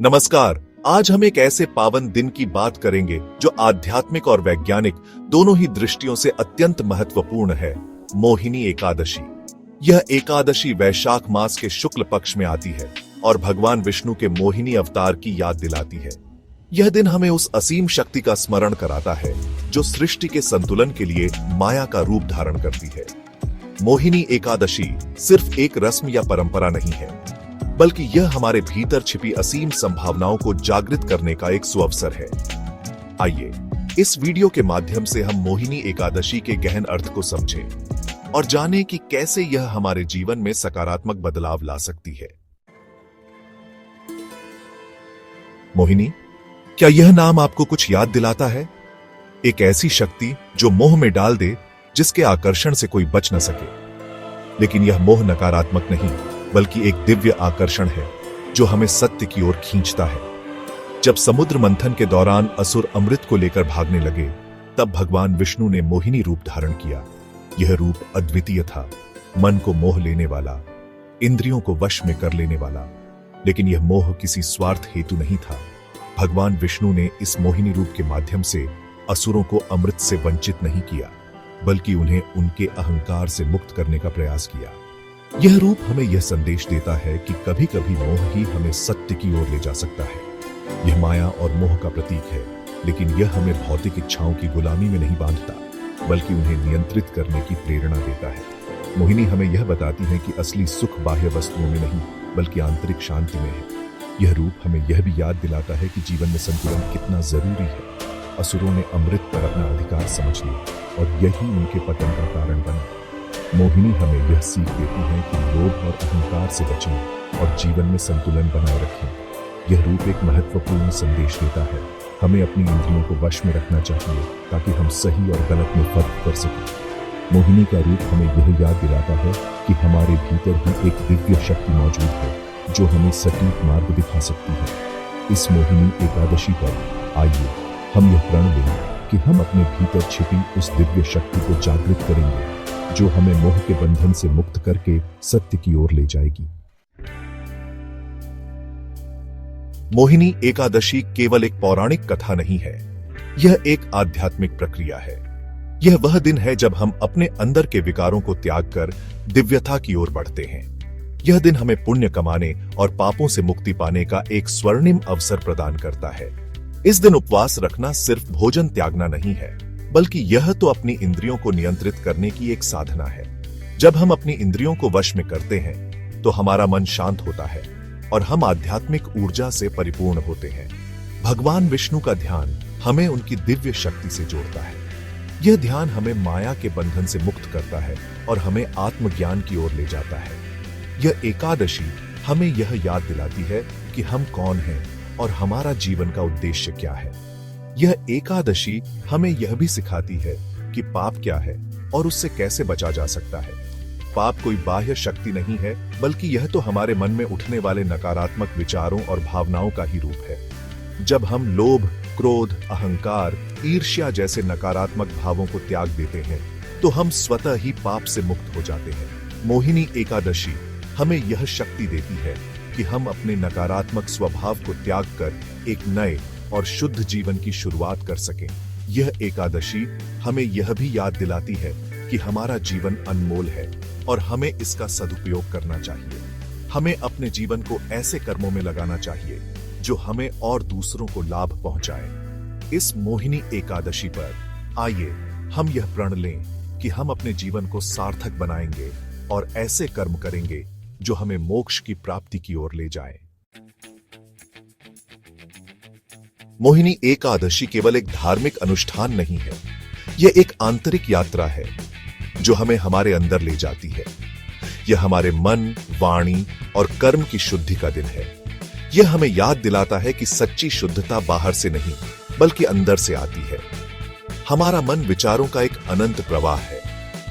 नमस्कार। आज हम एक ऐसे पावन दिन की बात करेंगे जो आध्यात्मिक और वैज्ञानिक दोनों ही दृष्टियों से अत्यंत महत्वपूर्ण है, मोहिनी एकादशी। यह एकादशी वैशाख मास के शुक्ल पक्ष में आती है और भगवान विष्णु के मोहिनी अवतार की याद दिलाती है। यह दिन हमें उस असीम शक्ति का स्मरण कराता है जो सृष्टि के संतुलन के लिए माया का रूप धारण करती है। मोहिनी एकादशी सिर्फ एक रस्म या परंपरा नहीं है, बल्कि यह हमारे भीतर छिपी असीम संभावनाओं को जागृत करने का एक सुअवसर है। आइए इस वीडियो के माध्यम से हम मोहिनी एकादशी के गहन अर्थ को समझें और जानें कि कैसे यह हमारे जीवन में सकारात्मक बदलाव ला सकती है। मोहिनी, क्या यह नाम आपको कुछ याद दिलाता है? एक ऐसी शक्ति जो मोह में डाल दे, जिसके आकर्षण से कोई बच न सके। लेकिन यह मोह नकारात्मक नहीं, बल्कि एक दिव्य आकर्षण है जो हमें सत्य की ओर खींचता है। जब समुद्र मंथन के दौरान असुर अमृत को लेकर भागने लगे, तब भगवान विष्णु ने मोहिनी रूप धारण किया। यह रूप अद्वितीय था, मन को मोह लेने वाला, इंद्रियों को वश में कर लेने वाला। लेकिन यह मोह किसी स्वार्थ हेतु नहीं था। भगवान विष्णु ने इस मोहिनी रूप के माध्यम से असुरों को अमृत से वंचित नहीं किया, बल्कि उन्हें उनके अहंकार से मुक्त करने का प्रयास किया। यह रूप हमें यह संदेश देता है कि कभी कभी मोह ही हमें सत्य की ओर ले जा सकता है। यह माया और मोह का प्रतीक है, लेकिन यह हमें भौतिक इच्छाओं की गुलामी में नहीं बांधता, बल्कि उन्हें नियंत्रित करने की प्रेरणा देता है। मोहिनी हमें यह बताती है कि असली सुख बाह्य वस्तुओं में नहीं, बल्कि आंतरिक शांति में है। यह रूप हमें यह भी याद दिलाता है कि जीवन में संतुलन कितना जरूरी है। असुरों ने अमृत पर अपना अधिकार समझ लिया और यही उनके पतन का कारण बना। मोहिनी हमें यह सीख देती है कि लोभ और अहंकार से बचें और जीवन में संतुलन बनाए रखें। यह रूप एक महत्वपूर्ण संदेश देता है। हमें अपनी इंद्रियों को वश में रखना चाहिए ताकि हम सही और गलत में फर्क कर सकें। मोहिनी का रूप हमें यह याद दिलाता है कि हमारे भीतर ही एक दिव्य शक्ति मौजूद है जो हमें सटीक मार्ग दिखा सकती है। इस मोहिनी एकादशी पर आइए हम यह प्रण लें कि हम अपने भीतर छिपी उस दिव्य शक्ति को जागृत करेंगे जो हमें मोह के बंधन से मुक्त करके सत्य की ओर ले जाएगी। मोहिनी एकादशी केवल एक पौराणिक कथा नहीं है, यह एक आध्यात्मिक प्रक्रिया है। यह वह दिन है जब हम अपने अंदर के विकारों को त्याग कर दिव्यता की ओर बढ़ते हैं। यह दिन हमें पुण्य कमाने और पापों से मुक्ति पाने का एक स्वर्णिम अवसर प्रदान करता है। इस दिन उपवास रखना सिर्फ भोजन त्यागना नहीं है, बल्कि यह तो अपनी इंद्रियों को नियंत्रित करने की एक साधना है। जब हम अपनी इंद्रियों को वश में करते हैं, तो हमारा मन शांत होता है और हम आध्यात्मिक ऊर्जा से परिपूर्ण होते हैं। भगवान विष्णु का ध्यान हमें उनकी दिव्य शक्ति से जोड़ता है। यह ध्यान हमें माया के बंधन से मुक्त करता है और हमें आत्मज्ञान की ओर ले जाता है। यह एकादशी हमें यह याद दिलाती है कि हम कौन हैं और हमारा जीवन का उद्देश्य क्या है। यह एकादशी हमें यह भी सिखाती है कि पाप क्या है और उससे कैसे बचा जा सकता है। पाप कोई बाह्य शक्ति नहीं है, बल्कि यह तो हमारे मन में उठने वाले नकारात्मक विचारों और भावनाओं का ही रूप है। जब हम लोभ, क्रोध, अहंकार, ईर्ष्या जैसे नकारात्मक भावों को त्याग देते हैं, तो हम स्वतः ही पाप से मुक्त हो जाते हैं। मोहिनी एकादशी हमें यह शक्ति देती है कि हम अपने नकारात्मक स्वभाव को त्याग कर एक नए और शुद्ध जीवन की शुरुआत कर सकें। यह एकादशी हमें यह भी याद दिलाती है कि हमारा जीवन अनमोल है और हमें इसका सदुपयोग करना चाहिए। हमें अपने जीवन को ऐसे कर्मों में लगाना चाहिए जो हमें और दूसरों को लाभ पहुंचाए। इस मोहिनी एकादशी पर आइए हम यह प्रण लें कि हम अपने जीवन को सार्थक बनाएंगे और ऐसे कर्म करेंगे जो हमें मोक्ष की प्राप्ति की ओर ले जाए। मोहिनी एकादशी केवल एक धार्मिक अनुष्ठान नहीं है, यह एक आंतरिक यात्रा है जो हमें हमारे अंदर ले जाती है। यह हमारे मन, वाणी और कर्म की शुद्धि का दिन है। यह हमें याद दिलाता है कि सच्ची शुद्धता बाहर से नहीं, बल्कि अंदर से आती है। हमारा मन विचारों का एक अनंत प्रवाह है।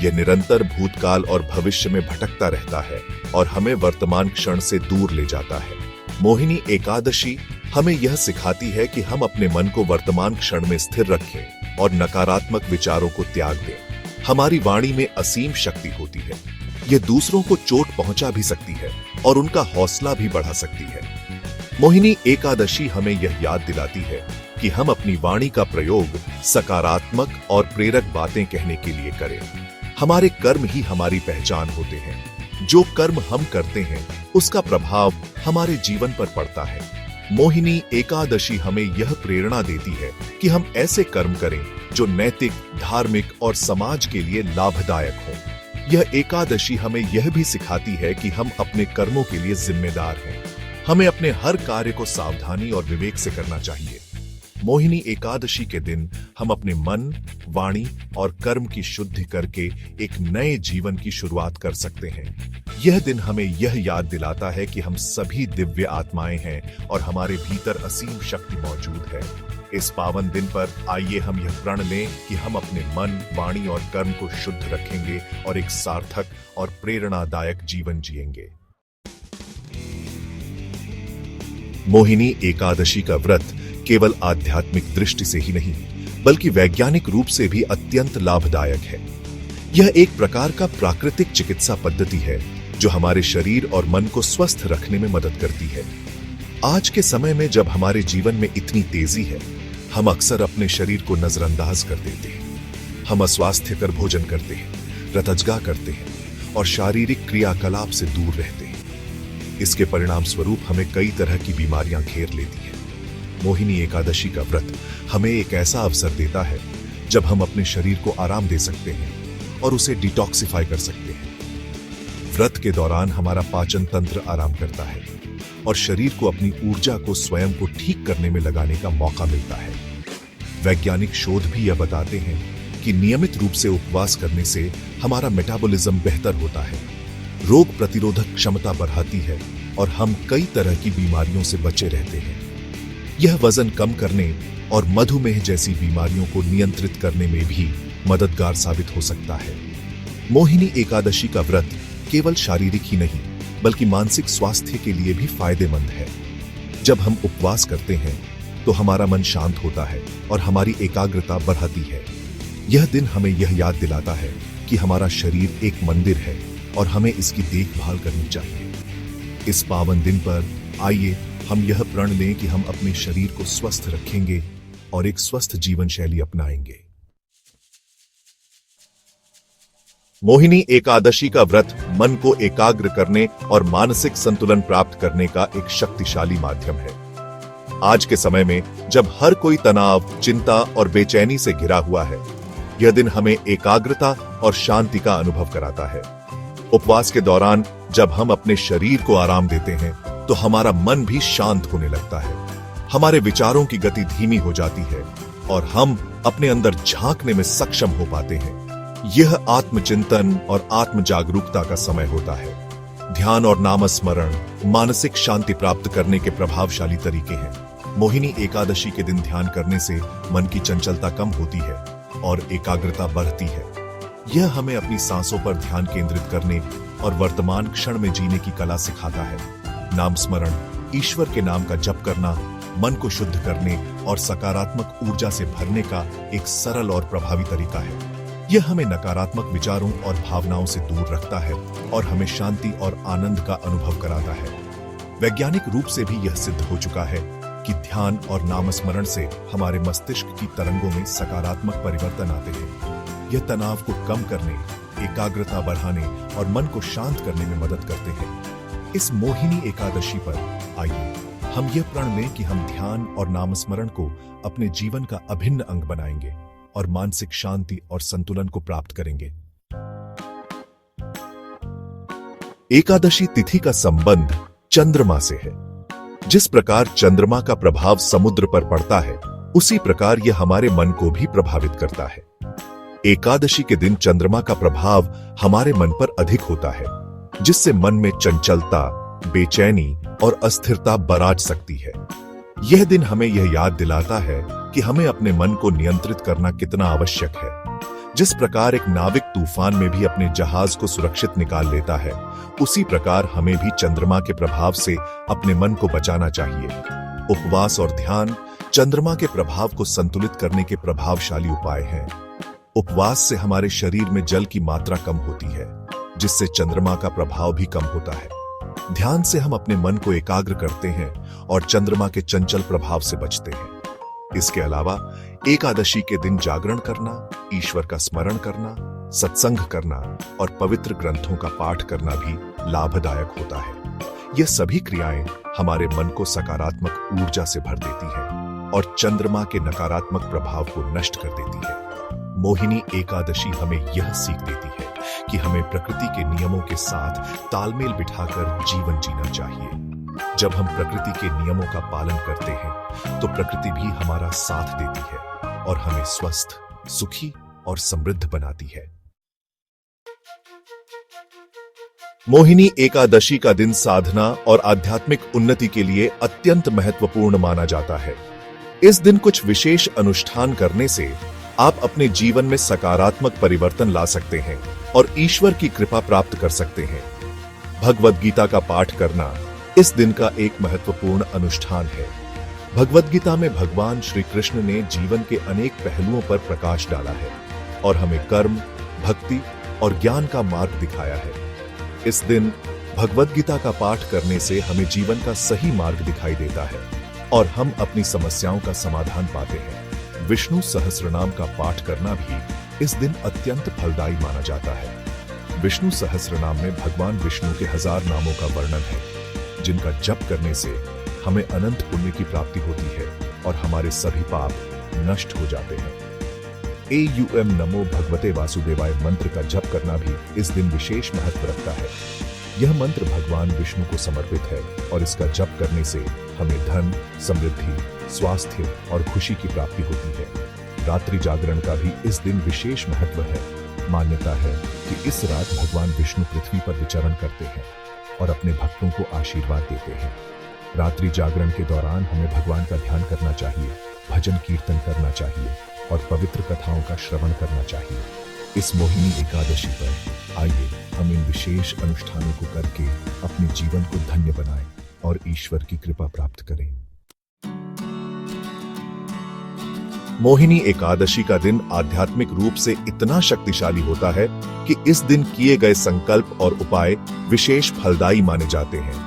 यह निरंतर भूतकाल और भविष्य में भटकता रहता है और हमें वर्तमान क्षण से दूर ले जाता है। मोहिनी एकादशी हमें यह सिखाती है कि हम अपने मन को वर्तमान क्षण में स्थिर रखें और नकारात्मक विचारों को त्याग दें। हमारी वाणी में असीम शक्ति होती है। यह दूसरों को चोट पहुंचा भी सकती है और उनका हौसला भी बढ़ा सकती है। मोहिनी एकादशी हमें यह याद दिलाती है कि हम अपनी वाणी का प्रयोग सकारात्मक और प्रेरक बातें कहने के लिए करें। हमारे कर्म ही हमारी पहचान होते हैं। जो कर्म हम करते हैं उसका प्रभाव हमारे जीवन पर पड़ता है। मोहिनी एकादशी हमें यह प्रेरणा देती है कि हम ऐसे कर्म करें जो नैतिक, धार्मिक और समाज के लिए लाभदायक हों। यह एकादशी हमें यह भी सिखाती है कि हम अपने कर्मों के लिए जिम्मेदार हैं। हमें अपने हर कार्य को सावधानी और विवेक से करना चाहिए। मोहिनी एकादशी के दिन हम अपने मन, वाणी और कर्म की शुद्धि करके एक नए जीवन की शुरुआत कर सकते हैं। यह दिन हमें यह याद दिलाता है कि हम सभी दिव्य आत्माएं हैं और हमारे भीतर असीम शक्ति मौजूद है। इस पावन दिन पर आइए हम यह प्रण लें कि हम अपने मन, वाणी और कर्म को शुद्ध रखेंगे और एक सार्थक और प्रेरणादायक जीवन जिएंगे। मोहिनी एकादशी का व्रत केवल आध्यात्मिक दृष्टि से ही नहीं बल्कि वैज्ञानिक रूप से भी अत्यंत लाभदायक है। यह एक प्रकार का प्राकृतिक चिकित्सा पद्धति है जो हमारे शरीर और मन को स्वस्थ रखने में मदद करती है। आज के समय में जब हमारे जीवन में इतनी तेजी है, हम अक्सर अपने शरीर को नजरअंदाज कर देते हैं। हम अस्वास्थ्यकर भोजन करते हैं, रतजगा करते हैं और शारीरिक क्रियाकलाप से दूर रहते हैं। इसके परिणाम स्वरूप हमें कई तरह की बीमारियां घेर लेती हैं। मोहिनी एकादशी का व्रत हमें एक ऐसा अवसर देता है जब हम अपने शरीर को आराम दे सकते हैं और उसे डिटॉक्सिफाई कर सकते हैं। व्रत के दौरान हमारा पाचन तंत्र आराम करता है और शरीर को अपनी ऊर्जा को स्वयं को ठीक करने में लगाने का मौका मिलता है। वैज्ञानिक शोध भी यह बताते हैं कि नियमित रूप से उपवास करने से हमारा मेटाबॉलिज्म बेहतर होता है, रोग प्रतिरोधक क्षमता बढ़ाती है और हम कई तरह की बीमारियों से बचे रहते हैं। यह वजन कम करने और मधुमेह जैसी बीमारियों को नियंत्रित करने में भी मददगार साबित हो सकता है। मोहिनी एकादशी का व्रत केवल शारीरिक ही नहीं बल्कि मानसिक स्वास्थ्य के लिए भी फायदेमंद है। जब हम उपवास करते हैं तो हमारा मन शांत होता है और हमारी एकाग्रता बढ़ती है। यह दिन हमें यह याद दिलाता है कि हमारा शरीर एक मंदिर है और हमें इसकी देखभाल करनी चाहिए। इस पावन दिन पर आइए हम यह प्रण लें कि हम अपने शरीर को स्वस्थ रखेंगे और एक स्वस्थ जीवन शैली अपनाएंगे। मोहिनी एकादशी का व्रत मन को एकाग्र करने और मानसिक संतुलन प्राप्त करने का एक शक्तिशाली माध्यम है। आज के समय में जब हर कोई तनाव, चिंता और बेचैनी से घिरा हुआ है, यह दिन हमें एकाग्रता और शांति का अनुभव कराता है। उपवास के दौरान जब हम अपने शरीर को आराम देते हैं तो हमारा मन भी शांत होने लगता है। हमारे विचारों की गति धीमी हो जाती है और हम अपने अंदर झांकने में सक्षम हो पाते हैं। यह आत्मचिंतन और आत्म जागरूकता का समय होता है। ध्यान और नामस्मरण मानसिक शांति प्राप्त करने के प्रभावशाली तरीके हैं। मोहिनी एकादशी के दिन ध्यान करने से मन की चंचलता कम होती है और एकाग्रता बढ़ती है। यह हमें अपनी सांसों पर ध्यान केंद्रित करने और वर्तमान क्षण में जीने की कला सिखाता है। नाम स्मरण, ईश्वर के नाम का जप करना, मन को शुद्ध करने और सकारात्मक ऊर्जा से भरने का एक सरल और प्रभावी तरीका है। यह हमें नकारात्मक विचारों और भावनाओं से दूर रखता है और हमें शांति और आनंद का अनुभव कराता है। वैज्ञानिक रूप से भी यह सिद्ध हो चुका है कि ध्यान और नामस्मरण से हमारे मस्तिष्क की तरंगों में सकारात्मक परिवर्तन आते हैं। यह तनाव को कम करने, एकाग्रता बढ़ाने और मन को शांत करने में मदद करते हैं। इस मोहिनी एकादशी पर आइए हम यह प्रण लें कि हम ध्यान और नामस्मरण को अपने जीवन का अभिन्न अंग बनाएंगे और मानसिक शांति और संतुलन को प्राप्त करेंगे। एकादशी तिथि का संबंध चंद्रमा से है। जिस प्रकार चंद्रमा का प्रभाव समुद्र पर पड़ता है, उसी प्रकार यह हमारे मन को भी प्रभावित करता है। एकादशी के दिन चंद्रमा का प्रभाव हमारे मन पर अधिक होता है, जिससे मन में चंचलता, बेचैनी और अस्थिरता बराज सकती है। यह दिन हमें यह याद दिलाता है कि हमें अपने मन को नियंत्रित करना कितना आवश्यक है। जिस प्रकार एक नाविक तूफान में भी अपने जहाज को सुरक्षित निकाल लेता है, उसी प्रकार हमें भी चंद्रमा के प्रभाव से अपने मन को बचाना चाहिए। उपवास और ध्यान चंद्रमा के प्रभाव को संतुलित करने के प्रभावशाली उपाय हैं। उपवास से हमारे शरीर में जल की मात्रा कम होती है, जिससे चंद्रमा का प्रभाव भी कम होता है। ध्यान से हम अपने मन को एकाग्र करते हैं और चंद्रमा के चंचल प्रभाव से बचते हैं। इसके अलावा एकादशी के दिन जागरण करना, ईश्वर का स्मरण करना, सत्संग करना और पवित्र ग्रंथों का पाठ करना भी लाभदायक होता है। यह सभी क्रियाएं हमारे मन को सकारात्मक ऊर्जा से भर देती हैं और चंद्रमा के नकारात्मक प्रभाव को नष्ट कर देती है। मोहिनी एकादशी हमें यह सीख देती है कि हमें प्रकृति के नियमों के साथ तालमेल बिठाकर जीवन जीना चाहिए। जब हम प्रकृति के नियमों का पालन करते हैं तो प्रकृति भी हमारा साथ देती है और हमें स्वस्थ, सुखी और समृद्ध बनाती है। मोहिनी एकादशी का दिन साधना और आध्यात्मिक उन्नति के लिए अत्यंत महत्वपूर्ण माना जाता है। इस दिन कुछ विशेष अनुष्ठान करने से आप अपने जीवन में सकारात्मक परिवर्तन ला सकते हैं और ईश्वर की कृपा प्राप्त कर सकते हैं। भगवद गीता का पाठ करना इस दिन का एक महत्वपूर्ण अनुष्ठान है। भगवद गीता में भगवान श्री कृष्ण ने जीवन के अनेक पहलुओं पर प्रकाश डाला है और हमें कर्म, भक्ति और ज्ञान का मार्ग दिखाया है। इस दिन भगवद गीता का पाठ करने से हमें जीवन का सही मार्ग दिखाई देता है और हम अपनी समस्याओं का समाधान पाते हैं। विष्णु सहस्रनाम का पाठ करना भी इस दिन अत्यंत फलदायी माना जाता है। विष्णु सहस्रनाम में भगवान विष्णु के 1000 नामों का वर्णन है, जिनका जप करने से हमें अनंत पुण्य की प्राप्ति होती है और हमारे सभी पाप नष्ट हो जाते हैं। AUM नमो भगवते वासुदेवाय मंत्र का जप करना भी इस दिन विशेष महत्व रखता है। यह मंत्र भगवान विष्णु को समर्पित है और इसका जप करने से हमें धन, समृद्धि, स्वास्थ्य और खुशी की प्राप्ति होती है। रात्रि जागरण का भी इस दिन विशेष महत्व है। मान्यता है कि इस रात भगवान विष्णु पृथ्वी पर विचरण करते हैं और अपने भक्तों को आशीर्वाद देते हैं। रात्रि जागरण के दौरान हमें भगवान का ध्यान करना चाहिए, भजन कीर्तन करना चाहिए और पवित्र कथाओं का श्रवण करना चाहिए। इस मोहिनी एकादशी पर आइए हम इन विशेष अनुष्ठानों को करके अपने जीवन को धन्य बनाएं और ईश्वर की कृपा प्राप्त करें। मोहिनी एकादशी का दिन आध्यात्मिक रूप से इतना शक्तिशाली होता है कि इस दिन किए गए संकल्प और उपाय विशेष फलदायी माने जाते हैं।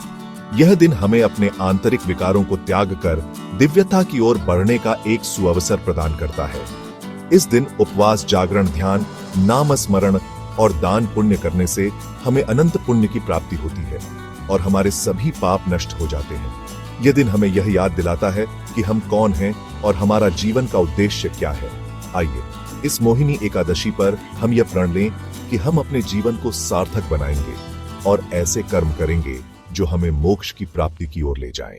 यह दिन हमें अपने आंतरिक विकारों को त्याग कर दिव्यता की ओर बढ़ने का एक सुअवसर प्रदान करता है। इस दिन उपवास, जागरण, ध्यान, नाम स्मरण और दान पुण्य करने से हमें अनंत पुण्य की प्राप्ति होती है और हमारे सभी पाप नष्ट हो जाते हैं। यह दिन हमें यह याद दिलाता है कि हम कौन हैं और हमारा जीवन का उद्देश्य क्या है। आइए इस मोहिनी एकादशी पर हम यह प्रण लें कि हम अपने जीवन को सार्थक बनाएंगे और ऐसे कर्म करेंगे जो हमें मोक्ष की प्राप्ति की ओर ले जाएं।